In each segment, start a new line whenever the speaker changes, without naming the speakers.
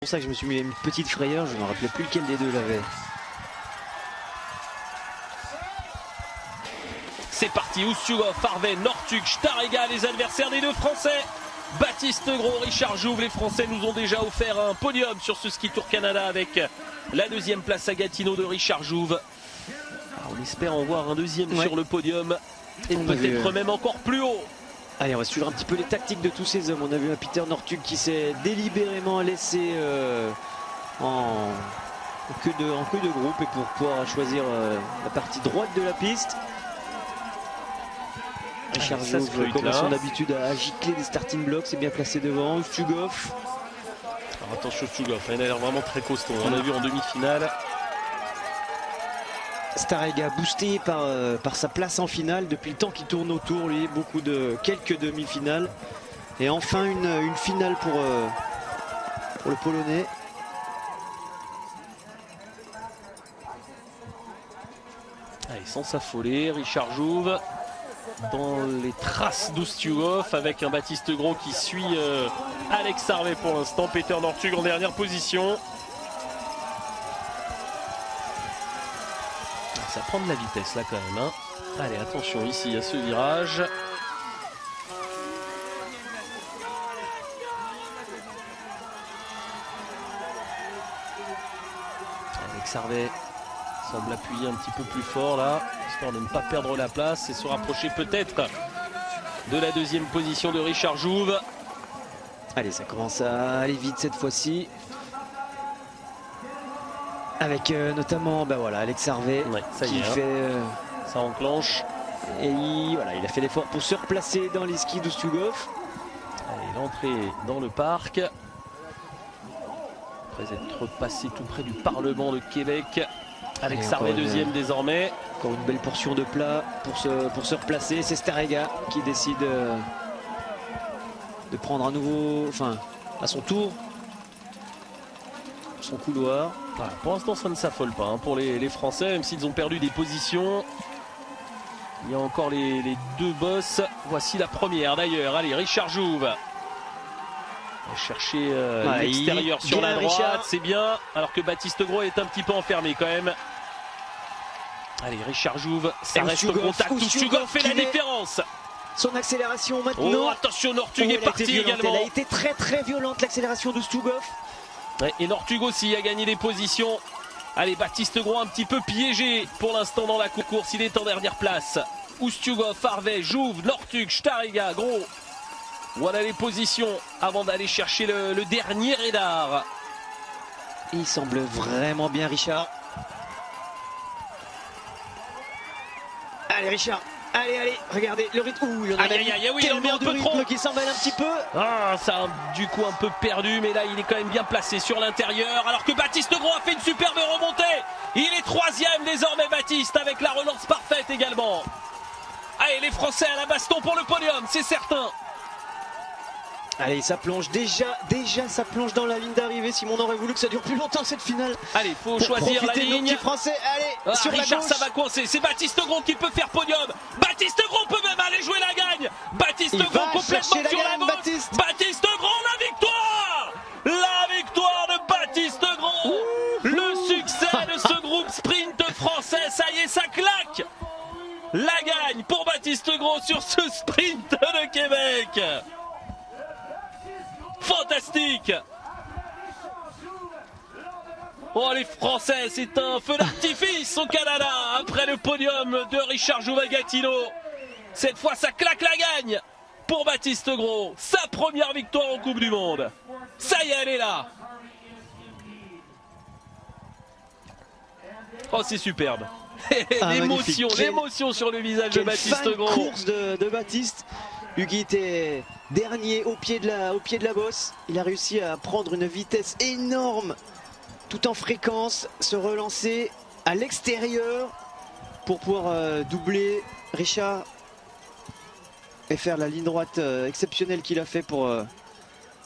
pour ça que je me suis mis une petite frayeur, je ne me rappelais plus lequel des deux l'avait.
C'est parti, Ustugov, Harvey, Northug, Starega, les adversaires des deux Français. Baptiste Gros, Richard Jouve, les Français nous ont déjà offert un podium sur ce Ski Tour Canada avec la deuxième place à Gatineau de Richard Jouve. Alors, on espère en voir un deuxième sur le podium et peut-être même encore plus haut.
Allez, on va suivre un petit peu les tactiques de tous ces hommes. On a vu un Peter Northug qui s'est délibérément laissé en queue de groupe et pour pouvoir choisir la partie droite de la piste. Richard Jouve, comme à son habitude, à gicler des starting blocks, c'est bien placé devant. Ustugov.
Alors attention, Ustugov, il a l'air vraiment très costaud. On l'a vu en demi-finale.
Starega boosté par sa place en finale depuis le temps qu'il tourne autour, lui, quelques demi-finales. Et enfin une finale pour le Polonais.
Allez, sans s'affoler, Richard Jouve dans les traces d'Ustugov avec un Baptiste Gros qui suit Alex Harvey pour l'instant. Peter Northug en dernière position. Ça prend de la vitesse là quand même, hein. Allez, attention ici à ce virage. Alex Harvey semble appuyer un petit peu plus fort là, histoire de ne pas perdre la place et se rapprocher peut-être de la deuxième position de Richard Jouve.
Allez, ça commence à aller vite cette fois-ci. Avec notamment Alex Harvey qui fait...
ça enclenche.
Et il a fait l'effort pour se replacer dans les skis d'Ustugov.
Allez, l'entrée dans le parc. Après être passé tout près du Parlement de Québec. Alex Harvey deuxième désormais.
Encore une belle portion de plat pour se replacer. C'est Starega qui décide de prendre un nouveau, à son tour, son couloir.
Voilà, pour l'instant ça ne s'affole pas pour les Français, même s'ils ont perdu des positions. Il y a encore les deux bosses. Voici la première d'ailleurs. Allez, Richard Jouve va chercher l'extérieur sur la droite, c'est bien. Alors que Baptiste Gros est un petit peu enfermé quand même. Allez, Richard Jouve, ça reste au contact. Ustugov fait la différence.
Son accélération maintenant.
Oh, attention, Northug est parti également.
Elle a été très très violente l'accélération d'Ustugov.
Et Northug aussi a gagné des positions. Allez, Baptiste Gros un petit peu piégé pour l'instant dans la course. Il est en dernière place. Ustugov, Harvey, Jouve, Northug, Starega, Gros. Voilà les positions avant d'aller chercher le dernier radar.
Il semble vraiment bien, Richard. Allez, Richard. Allez, regardez le rythme. Ouh, il en a tellement
un
de
peu
rythme
trop
qui s'emmêle un petit peu.
Ah, ça a du coup un peu perdu, mais là il est quand même bien placé sur l'intérieur. Alors que Baptiste Gros a fait une superbe remontée. Il est troisième désormais, Baptiste, avec la relance parfaite également. Allez, les Français à la baston pour le podium, c'est certain.
Allez, ça plonge déjà ça plonge dans la ligne d'arrivée. Simon aurait voulu que ça dure plus longtemps cette finale.
Allez, faut choisir la ligne.
Français, allez, sur
Richard,
la gauche.
Ça va coincer. C'est Baptiste Gros qui peut faire podium. Baptiste Gros peut même aller jouer la gagne. Baptiste Gros complètement sur la bosse. Baptiste Gros, la victoire. La victoire de Baptiste Gros. Le succès de ce groupe sprint français. Ça y est, ça claque. La gagne pour Baptiste Gros sur ce sprint de Québec. Fantastique. Oh, les Français, c'est un feu d'artifice au Canada après le podium de Richard Jouve à Gatineau. Cette fois, ça claque la gagne pour Baptiste Gros. Sa première victoire en Coupe du Monde. Ça y est, elle est là. Oh, c'est superbe. L'émotion sur le visage de Baptiste Gros.
Course de Baptiste. Hugui était dernier au pied de la bosse. Il a réussi à prendre une vitesse énorme tout en fréquence, se relancer à l'extérieur pour pouvoir doubler Richard et faire la ligne droite exceptionnelle qu'il a fait pour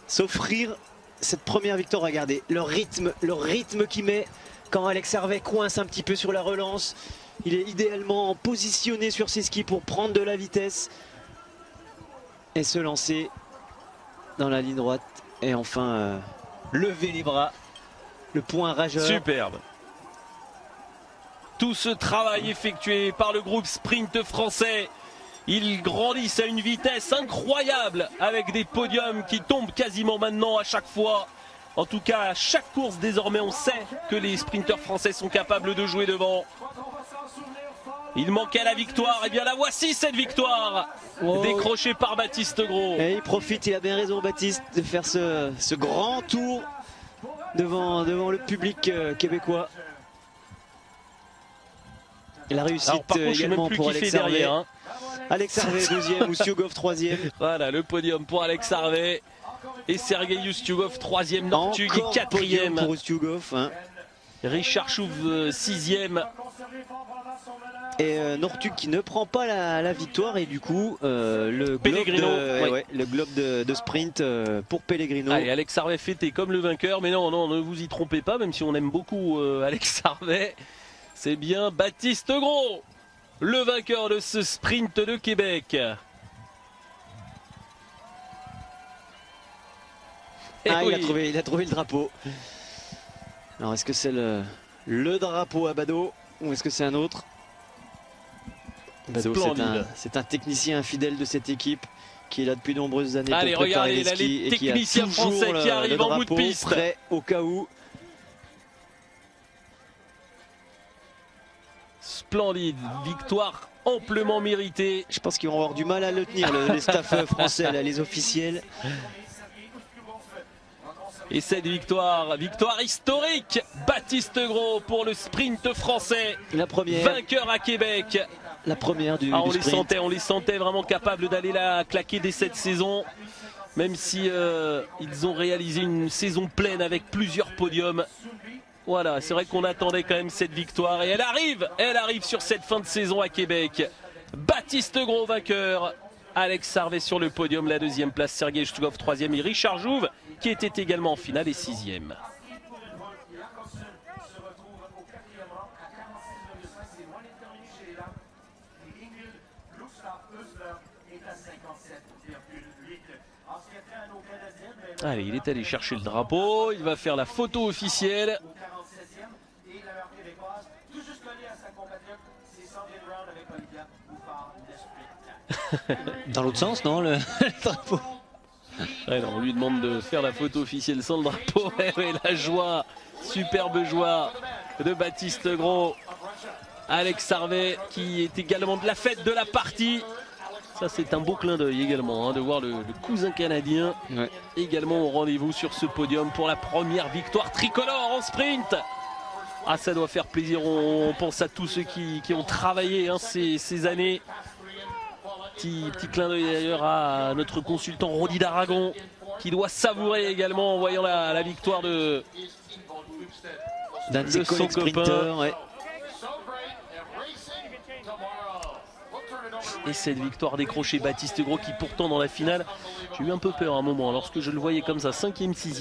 s'offrir cette première victoire. Regardez le rythme qu'il met quand Alex Harvey coince un petit peu sur la relance. Il est idéalement positionné sur ses skis pour prendre de la vitesse et se lancer dans la ligne droite et enfin lever les bras. Le point rageur.
Superbe. Tout ce travail effectué par le groupe sprint français, ils grandissent à une vitesse incroyable avec des podiums qui tombent quasiment maintenant à chaque fois. En tout cas, à chaque course désormais, on sait que les sprinteurs français sont capables de jouer devant. Il manquait la victoire, et bien la voici cette victoire, décrochée par Baptiste Gros.
Et il profite, il a bien raison Baptiste, de faire ce grand tour devant le public québécois. Et la réussite
alors, par contre,
également pour Alex Harvey.
Derrière, hein.
Alex Harvey deuxième, Ustiugov troisième.
Voilà le podium pour Alex Harvey. Et Sergei Ustiugov troisième, Northug est quatrième.
Pour Ustiugov, hein.
Richard Chouve sixième.
Et Northug qui ne prend pas la victoire et du coup le globe de sprint pour Pellegrino.
Allez, Alex Harvey fêté comme le vainqueur, mais non, ne vous y trompez pas, même si on aime beaucoup Alex Harvey, c'est bien Baptiste Gros, le vainqueur de ce sprint de Québec.
Ah, oui. il a trouvé le drapeau. Alors est-ce que c'est le drapeau à Badeau ou est-ce que c'est un autre? Badeau, c'est un technicien fidèle de cette équipe qui est là depuis de nombreuses années.
Allez,
pour préparer
regardez,
les skis
les techniciens français qui arrivent en bout de piste.
Prêt au cas où.
Splendide, victoire amplement méritée.
Je pense qu'ils vont avoir du mal à le tenir, les staffs français, là, les officiels.
Et cette victoire historique, Baptiste Gros pour le sprint français.
La première.
Vainqueur à Québec.
La première du
sprint. On les sentait vraiment capables d'aller la claquer dès cette saison. Même si ils ont réalisé une saison pleine avec plusieurs podiums. Voilà, c'est vrai qu'on attendait quand même cette victoire. Et elle arrive sur cette fin de saison à Québec. Baptiste Gros vainqueur. Alex Harvey sur le podium, la deuxième place, Sergei Ustiugov troisième et Richard Jouve qui était également en finale et sixième. Allez, il est allé chercher le drapeau, il va faire la photo officielle.
Dans l'autre sens, non, le drapeau.
Ouais, non, on lui demande de faire la photo officielle sans le drapeau. Et la joie, superbe joie de Baptiste Gros. Alex Harvey qui est également de la fête de la partie. Ça, c'est un beau clin d'œil également, hein, de voir le cousin canadien également au rendez-vous sur ce podium pour la première victoire tricolore en sprint. Ah, ça doit faire plaisir. On pense à tous ceux qui ont travaillé hein, ces années. Petit clin d'œil d'ailleurs à notre consultant Rodi d'Aragon qui doit savourer également en voyant la victoire d'un
de ses collègues sprinteurs. Ouais.
Et cette victoire décrochée Baptiste Gros qui pourtant dans la finale, j'ai eu un peu peur à un moment lorsque je le voyais comme ça, 5e, 6e.